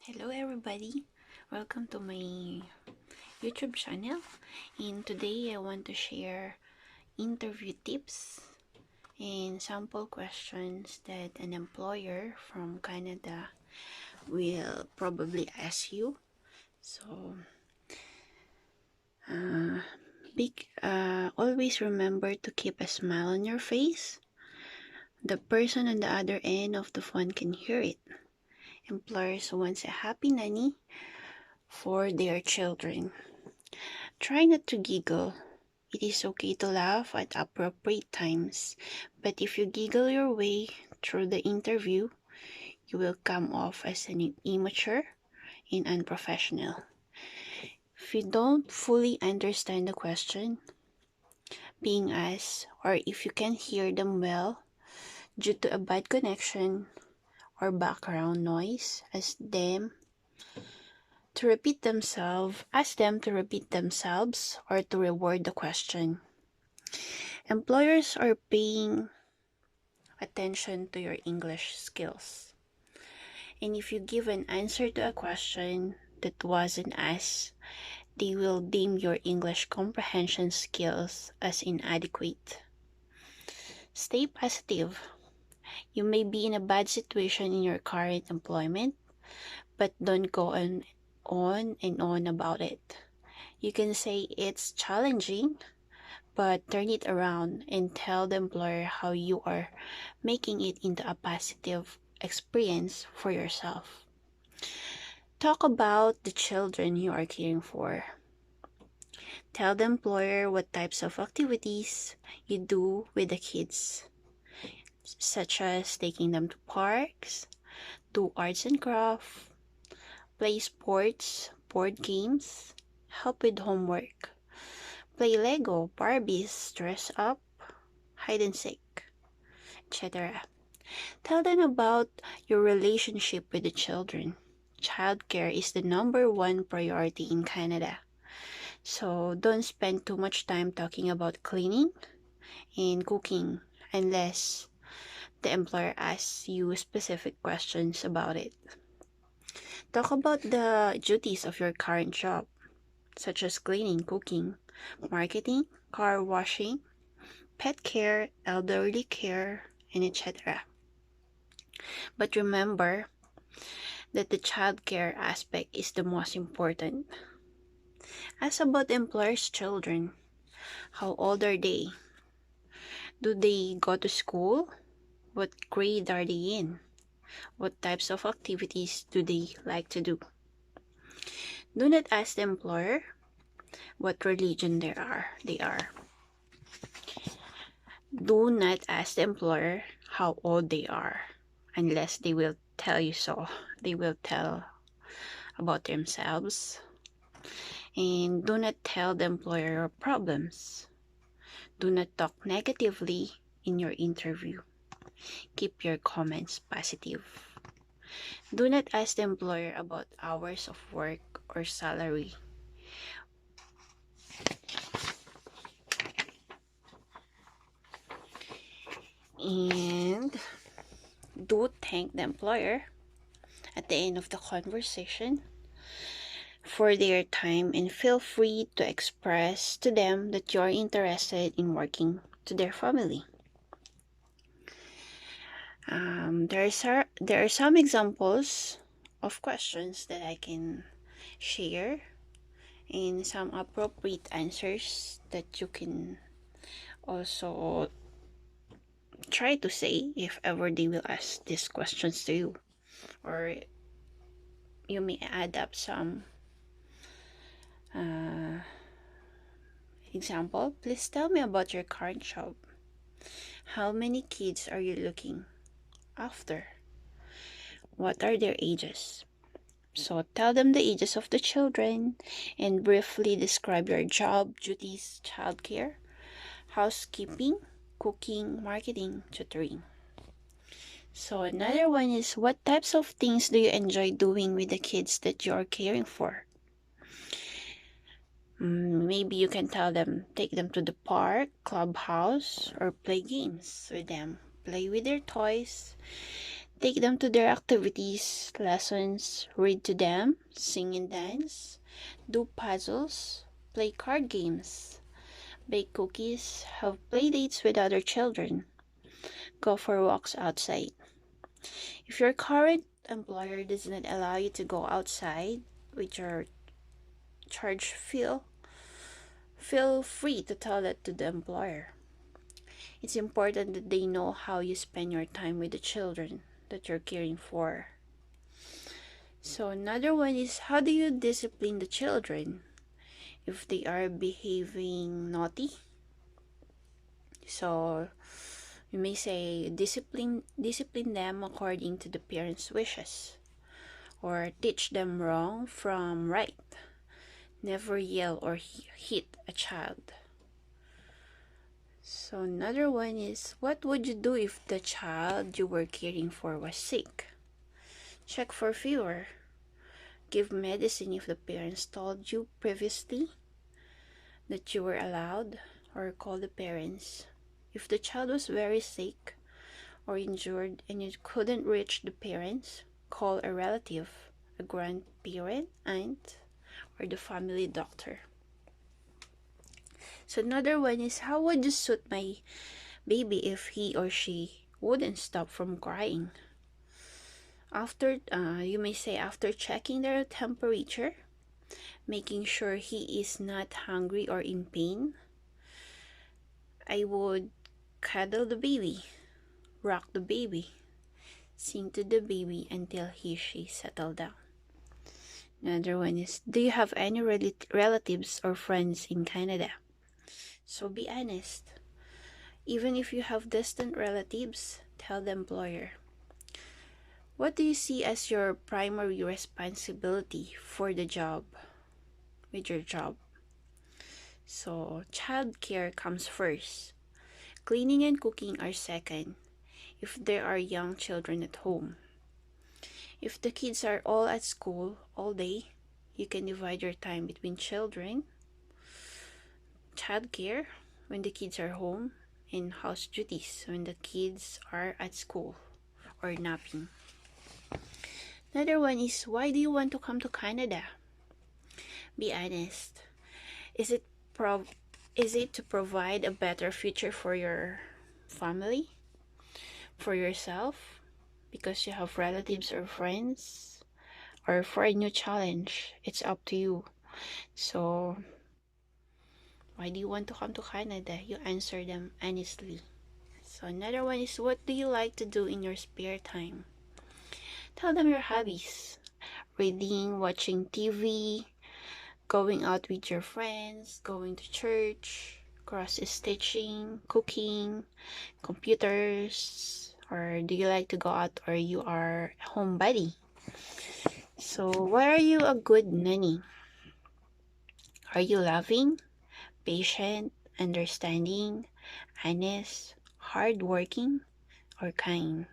Hello everybody, welcome to my YouTube channel, and today I want to share interview tips and sample questions that an employer from Canada will probably ask you. So always remember to keep a smile on your face. The person on the other end of the phone can hear it. Employers want a happy nanny for their children. Try not to giggle. It is okay to laugh at appropriate times, but if you giggle your way through the interview, you will come off as an immature and unprofessional. If you don't fully understand the question being asked, or if you can't hear them well due to a bad connection or background noise, ask them to repeat themselves or to reword the question. Employers are paying attention to your English skills. And if you give an answer to a question that wasn't asked, they will deem your English comprehension skills as inadequate. Stay positive. You may be in a bad situation in your current employment, but don't go on and on about it. You can say it's challenging, but turn it around and tell the employer how you are making it into a positive experience for yourself. Talk about the children you are caring for. Tell the employer what types of activities you do with the kids, such as taking them to parks, do arts and crafts, play sports, board games, help with homework, play Lego, Barbies, dress up, hide and seek, etc. Tell them about your relationship with the children. Childcare is the #1 priority in Canada. So don't spend too much time talking about cleaning and cooking unless the employer asks you specific questions about it. Talk about the duties of your current job, such as cleaning, cooking, marketing, car washing, pet care, elderly care, and etc. But remember that the childcare aspect is the most important. Ask about the employer's children. How old are they? Do they go to school? What grade are they in? What types of activities do they like to do? Do not ask the employer what religion they are. Do not ask the employer how old they are unless they will tell you so. They will tell about themselves. And do not tell the employer your problems. Do not talk negatively in your interview. Keep your comments positive. Do not ask the employer about hours of work or salary. And do thank the employer at the end of the conversation for their time, and feel free to express to them that you are interested in working to their family. There are some examples of questions that I can share and some appropriate answers that you can also try to say if ever they will ask these questions to you, or you may add up some example. Please tell me about your current job. How many kids are you looking after? What are their ages? So tell them the ages of the children and briefly describe your job duties: childcare, housekeeping, cooking, marketing, tutoring. So another one is, what types of things do you enjoy doing with the kids that you are caring for? Maybe you can tell them, take them to the park, clubhouse, or play games with them. Play with their toys. Take them to their activities, lessons, read to them, sing and dance, do puzzles, play card games, bake cookies, have play dates with other children, go for walks outside. If your current employer does not allow you to go outside with your charge, feel free to tell that to the employer. It's important that they know how you spend your time with the children that you're caring for. So another one is, how do you discipline the children if they are behaving naughty? So you may say discipline them according to the parents' wishes, or teach them wrong from right. Never yell or hit a child. So another one is, what would you do if the child you were caring for was sick? Check for fever. Give medicine if the parents told you previously that you were allowed, or call the parents. If the child was very sick or injured and you couldn't reach the parents, call a relative, a grandparent, aunt, or the family doctor. So another one is, how would you suit my baby if he or she wouldn't stop from crying? You may say, after checking their temperature, making sure he is not hungry or in pain, I would cuddle the baby, rock the baby, sing to the baby until she settle down. Another one is, do you have any relatives or friends in Canada? So be honest. Even if you have distant relatives, tell the employer. What do you see as your primary responsibility for the job, with your job? So child care comes first. Cleaning and cooking are second, if there are young children at home. If the kids are all at school all day, you can divide your time between children, child care when the kids are home, and house duties when the kids are at school or napping. Another one is, why do you want to come to Canada? Be honest. Is it to provide a better future for your family, for yourself, because you have relatives or friends, or for a new challenge? It's up to you. So why do you want to come to Canada? You answer them honestly. So another one is, what do you like to do in your spare time? Tell them your hobbies. Reading, watching TV, going out with your friends, going to church, cross-stitching, cooking, computers, or do you like to go out, or you are a homebody? So why are you a good nanny? Are you loving, patient, understanding, honest, hardworking, or kind?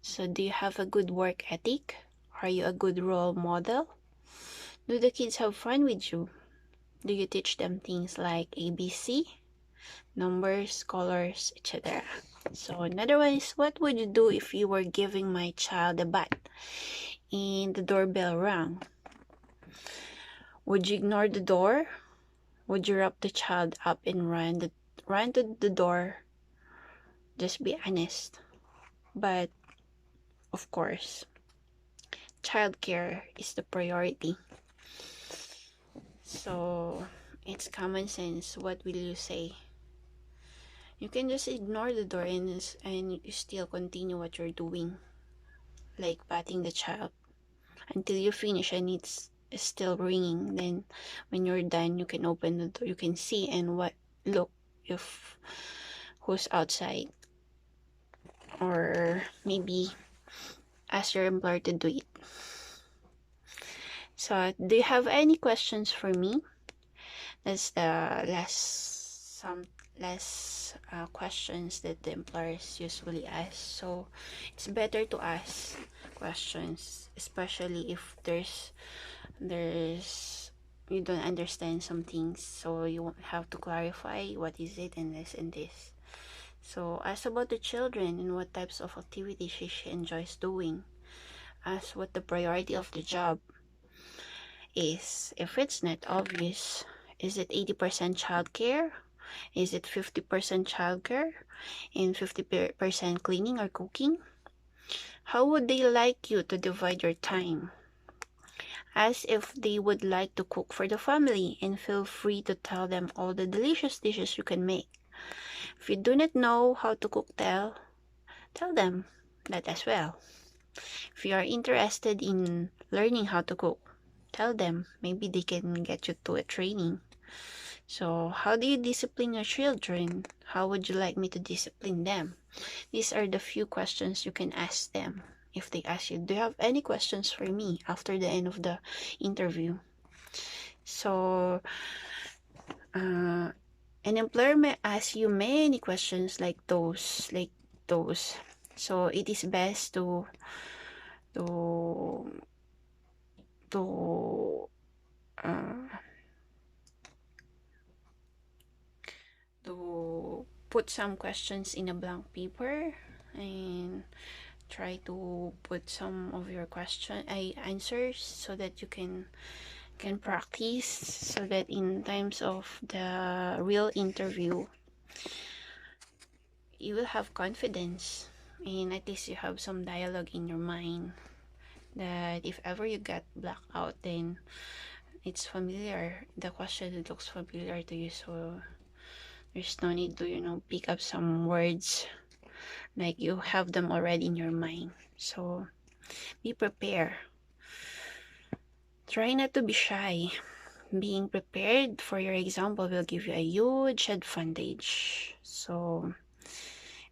So do you have a good work ethic? Are you a good role model? Do the kids have fun with you? Do you teach them things like ABC, numbers, colors, etc.? So another one is, what would you do if you were giving my child a bath and the doorbell rang? Would you ignore the door? Would you wrap the child up and run to the door? Just be honest. But of course, childcare is the priority. So it's common sense. What will you say? You can just ignore the door and you still continue what you're doing, like patting the child until you finish and it's still ringing. Then when you're done, you can open the door, you can see and look if who's outside, or maybe ask your employer to do it. So do you have any questions for me? That's the last questions that the employers usually ask. So it's better to ask questions, especially if there's you don't understand some things, so you won't have to clarify what is it and this and this. So ask about the children and what types of activities she enjoys doing. Ask what the priority of the job is. If it's not obvious, is it 80% childcare? Is it 50% childcare and 50% cleaning or cooking? How would they like you to divide your time? Ask if they would like to cook for the family and feel free to tell them all the delicious dishes you can make. If you do not know how to cook, tell them that as well. If you are interested in learning how to cook, tell them. Maybe they can get you to a training. So, how do you discipline your children? How would you like me to discipline them? These are the few questions you can ask them. If they ask you, do you have any questions for me after the end of the interview? So, an employer may ask you many questions like those. So, it is best to put some questions in a blank paper and try to put some of your answers so that you can practice, so that in times of the real interview you will have confidence and at least you have some dialogue in your mind that if ever you get blacked out, then it's familiar. The question looks familiar to you, so there's no need to pick up some words like you have them already in your mind. So be prepared. Try not to be shy. Being prepared for your example will give you a huge advantage. So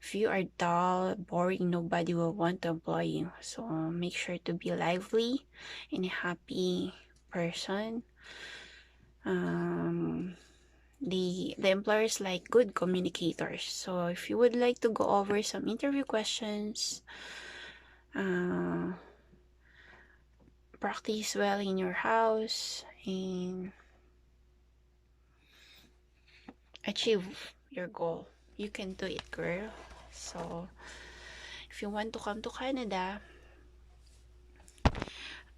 if you are dull, boring, nobody will want to employ you. So make sure to be lively and a happy person. The employers like good communicators. So if you would like to go over some interview questions, practice well in your house and achieve your goal. You can do it, girl. So if you want to come to Canada,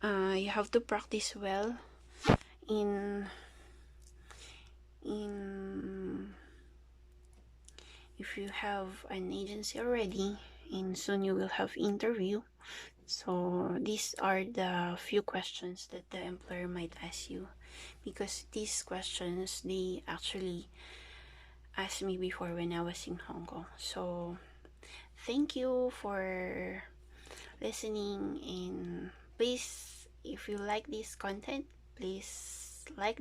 you have to practice well in if you have an agency already, and soon you will have interview. So these are the few questions that the employer might ask you, because these questions they actually asked me before when I was in Hong Kong. So thank you for listening, and please, if you like this content, please hit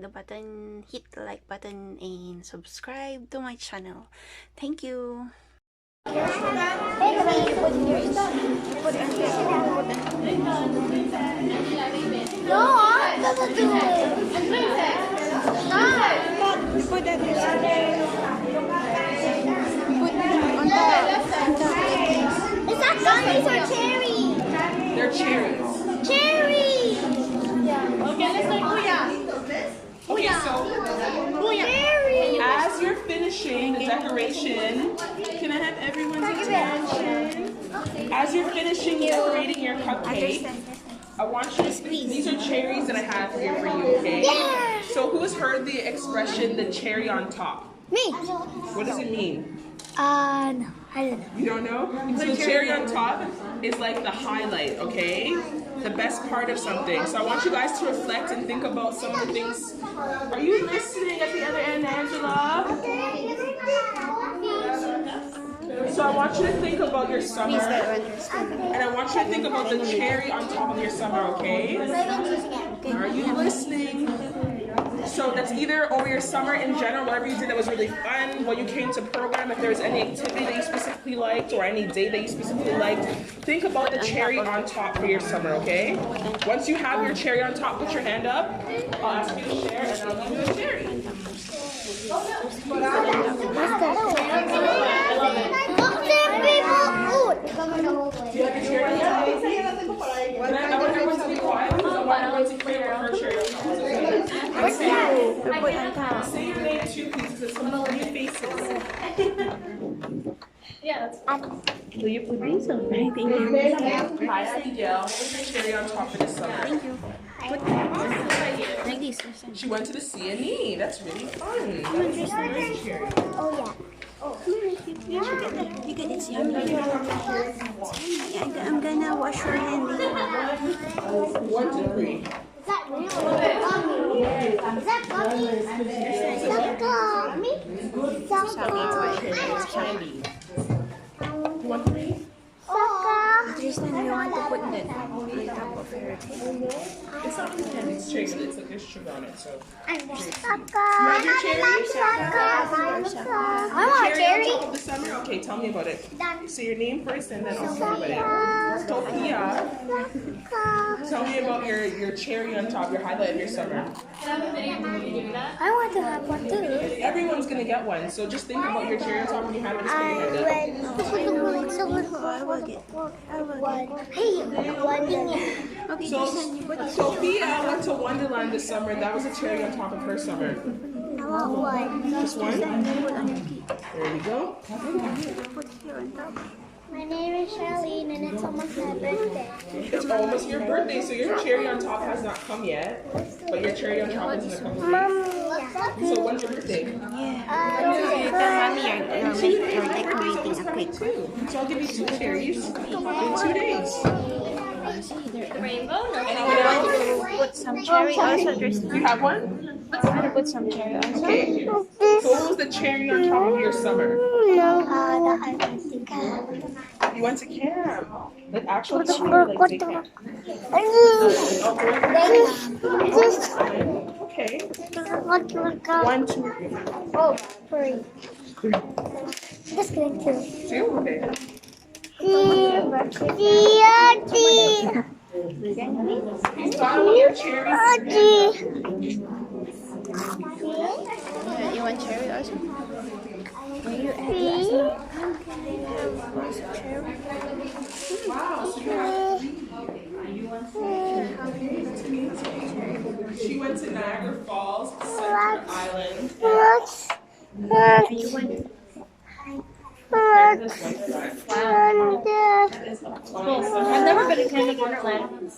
the like button and subscribe to my channel. Thank you. It's not gummies or cherries. They're cherries. Cherries. Okay, let's start Kuya. Okay, so as you're finishing the decoration, can I have everyone's attention? As you're finishing decorating your cupcake, I want you to squeeze. These are cherries that I have here for you, okay? Yeah. So who has heard the expression, the cherry on top? Me. What does it mean? No, I don't know. You don't know? So the cherry on top is like the highlight, okay? The best part of something. So I want you guys to reflect and think about some of the things. Are you listening at the other end, Angela? So I want you to think about your summer. And I want you to think about the cherry on top of your summer, okay? Are you listening? So that's either over your summer in general, whatever you did that was really fun, when you came to program, if there's any activity that you specifically liked or any day that you specifically liked, think about the cherry on top for your summer, okay? Once you have your cherry on top, put your hand up. I'll ask you to share and I'll give you a cherry. Do you have your cherry yet? I want everyone to be quiet because I want everyone to clear her cherry on top. Say your name too, please, because some of the faces. Will you please? Thank you. Hi, Abigail. What was your cherry on top of the summer? Thank you. Like this. She went to the CNE. That's really fun. That was a nice cherry. Oh, yeah. You get it. I'm gonna wash your hand. 1, 2, 3. Is that real? Is that gummy? Is that gummy? Is that Candy. You want 3? This time you want to put that on top of your table. It's not candy. It's cherry. It's like there's sugar on it. So. I want Cherry cherry. on top of the summer? Okay, tell me about it. Say your name first and then I'll tell you about it. Sophia, tell me about your cherry on top, your highlight of your summer. I want to have one too. Everyone's gonna get one, so just think about your cherry on top and you have it. Just put your hand up. I will get. Hey, one. Okay, So, this time you put it. Sophia went to Wonderland this summer. That was a cherry on top of her summer. I want one. Just one? Put on your feet. There you go. Put it here on top. My name is Charlene and it's almost my birthday. It's almost your birthday, so your cherry on top has not come yet. But your cherry on top is in a couple days. So when's your birthday? You tell mommy you're decorating a cake. So I'll give you 2 cherries in 2 days. Anyone else put some cherry also? You have one? I'm gonna put some cherry also. Okay. So what was the cherry on top of your summer? You went to camp. Like actual cherry, like day camp. Okay. 1, 2, 3. Oh, three. Just kidding, two. 2? Okay. You got all your cherries? You want cherry also? Wow. So you have 3. She went to Niagara Falls, Center Island. I've never been to Canada Wonderland.